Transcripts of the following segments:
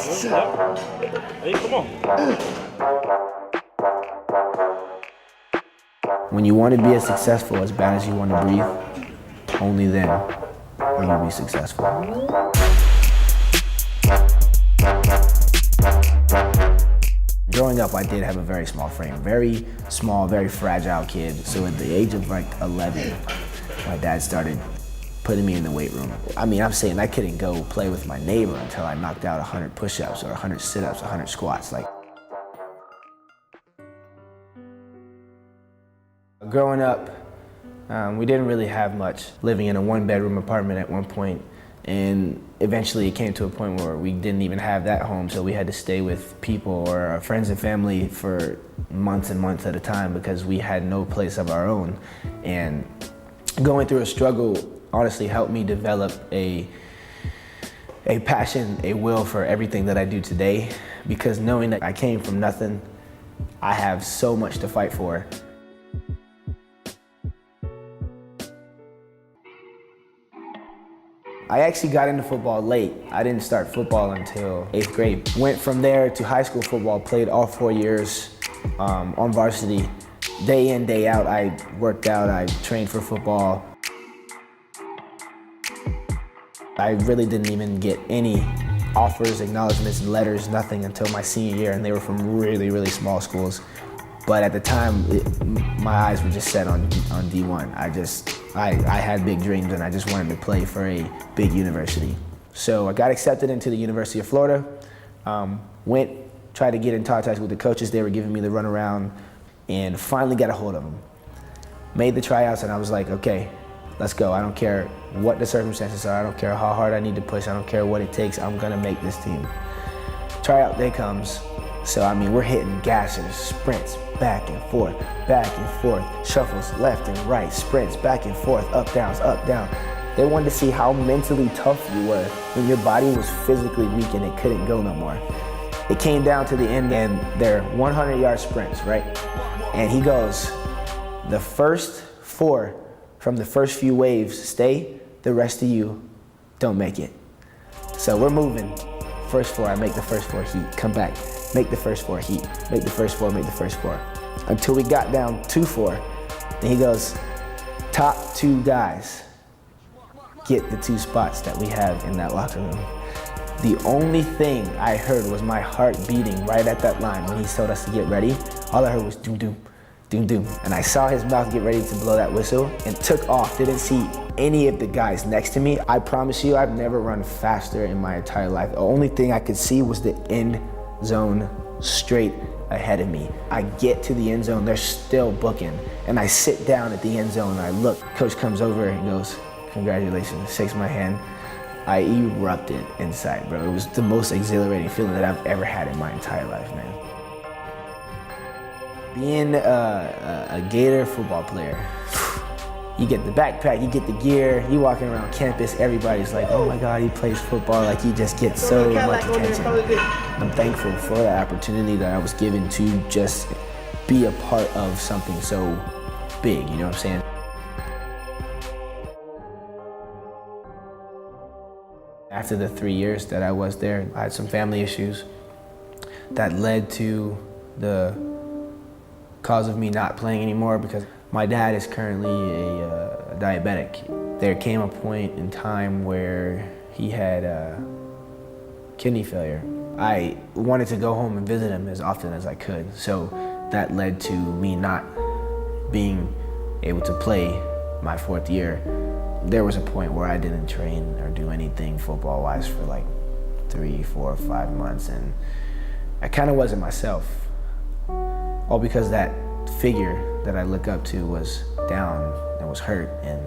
Hey, come on. When you want to be as successful as bad as you want to breathe, only then will you be successful. Growing up, I did have a very small frame, very small, very fragile kid. So at the age of like 11, my dad started putting me in the weight room. I mean, I'm saying I couldn't go play with my neighbor until I knocked out 100 push-ups or 100 sit-ups, 100 squats. Like, growing up, we didn't really have much. Living in a one-bedroom apartment at one point, and eventually it came to a point where we didn't even have that home, so we had to stay with people or our friends and family for months and months at a time because we had no place of our own. And going through a struggle honestly helped me develop a passion, a will for everything that I do today, because knowing that I came from nothing, I have so much to fight for. I actually got into football late. I didn't start football until 8th grade. Went from there to high school football, played all 4 years on varsity. Day in, day out, I worked out, I trained for football. I really didn't even get any offers, acknowledgments, letters, nothing until my senior year, and they were from really, really small schools. But at the time, my eyes were just set on D1. I had big dreams and I just wanted to play for a big university. So I got accepted into the University of Florida, tried to get in contact with the coaches. They were giving me the runaround and finally got a hold of them. Made the tryouts and I was like, okay, let's go. I don't care what the circumstances are. I don't care how hard I need to push. I don't care what it takes. I'm gonna make this team. Tryout day comes. So, I mean, we're hitting gassers, sprints, back and forth, shuffles left and right, sprints, back and forth, up, downs, up, down. They wanted to see how mentally tough you were when your body was physically weak and it couldn't go no more. It came down to the end and they're 100-yard sprints, right? And he goes, the first 4 from the first few waves stay, the rest of you don't make it. So we're moving. First 4, I make the first 4 heat, come back. Make the first 4 heat, make the first 4, make the first 4. Until we got down to 4. And he goes, top 2 guys get the 2 spots that we have in that locker room. The only thing I heard was my heart beating right at that line when he told us to get ready. All I heard was doom, doom, doom, doom. And I saw his mouth get ready to blow that whistle and took off. Didn't see any of the guys next to me. I promise you, I've never run faster in my entire life. The only thing I could see was the end zone straight ahead of me. I get to the end zone, they're still booking, and I sit down at the end zone and I look. Coach comes over and goes, congratulations, shakes my hand. I erupted inside, bro. It was the most exhilarating feeling that I've ever had in my entire life, man. Being a Gator football player, you get the backpack, you get the gear, you walking around campus, everybody's like, oh my God, he plays football, like you just get so much attention. I'm thankful for the opportunity that I was given to just be a part of something so big, you know what I'm saying? After the 3 years that I was there, I had some family issues that led to the cause of me not playing anymore because my dad is currently a diabetic. There came a point in time where he had kidney failure. I wanted to go home and visit him as often as I could, so that led to me not being able to play my 4th year. There was a point where I didn't train or do anything football-wise for like 3, 4, 5 months, and I kind of wasn't myself. All because that figure that I look up to was down and was hurt, and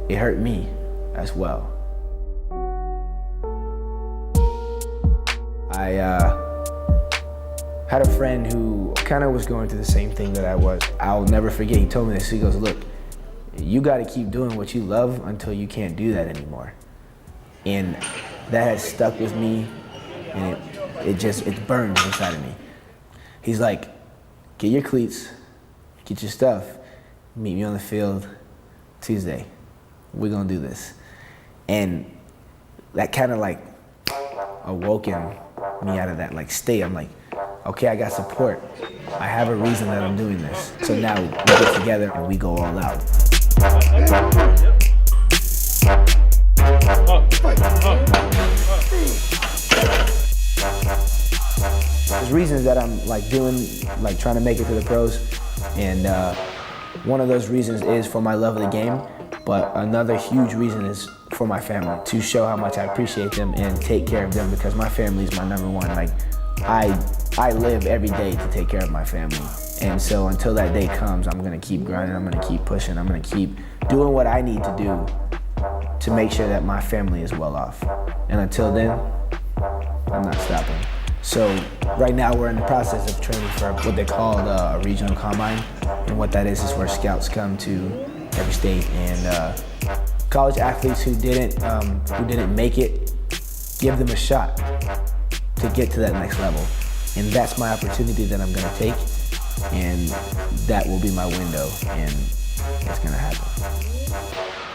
it hurt me as well. I had a friend who kind of was going through the same thing that I was. I'll never forget, he told me this, he goes, look, you gotta keep doing what you love until you can't do that anymore. And that has stuck with me, and it burns inside of me. He's like, get your cleats, get your stuff, meet me on the field Tuesday. We're gonna do this. And that kind of like, awoken me out of that like state. I'm like, okay, I got support. I have a reason that I'm doing this. So now we get together and we go all out. There's reasons that I'm like trying to make it to the pros, and one of those reasons is for my love of the game, but another huge reason is for my family, to show how much I appreciate them and take care of them, because my family is my number one. Like, I live every day to take care of my family. And so until that day comes, I'm gonna keep grinding, I'm gonna keep pushing, I'm gonna keep doing what I need to do to make sure that my family is well off. And until then, I'm not stopping. So right now we're in the process of training for what they call a regional combine. And what that is where scouts come to every state, and college athletes who didn't make it, give them a shot to get to that next level. And that's my opportunity that I'm gonna take, and that will be my window, and it's gonna happen.